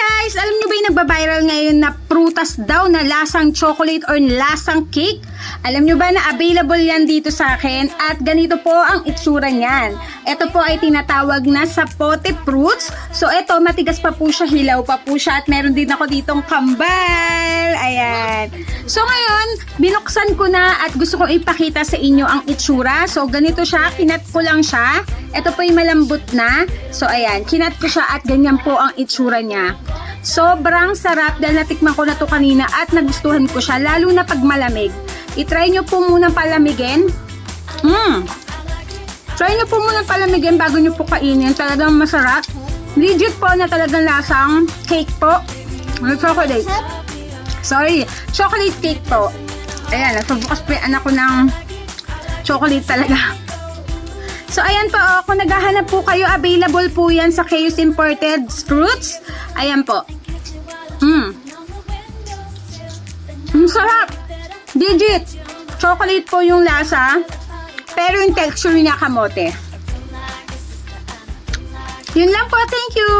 guys! Alam nyo ba yung nagba-viral ngayon na prutas daw na lasang chocolate or lasang cake? Alam nyo ba na available yan dito sa akin? At ganito po ang itsura niyan. Ito po ay tinatawag na sapote fruits. So ito, matigas pa po siya, hilaw pa po siya. At meron din ako ditong kambal. Ayan. So ngayon, binuksan ko na at gusto kong ipakita sa inyo ang itsura. So ganito siya, kinat ko lang siya. Ito po yung malambot na. So ayan, kinat ko siya at ganyan po ang itsura niya. Sobrang sarap dahil natikman ko na to kanina at nagustuhan ko siya, lalo na pag malamig. I-try nyo po muna palamigin. Try nyo po muna palamigin bago nyo po kainin. Talagang masarap. Legit po na talagang lasang cake po. Chocolate. Sorry, chocolate cake po. Ayan, nasubukas po yung anak ko ng chocolate talaga. So, ayan po, kung naghahanap po kayo, available po yan sa Kayus Imported Fruits. Ayan po. Sarap. Digit. Chocolate po yung lasa. Pero yung texture niya kamote. Yun lang po. Thank you.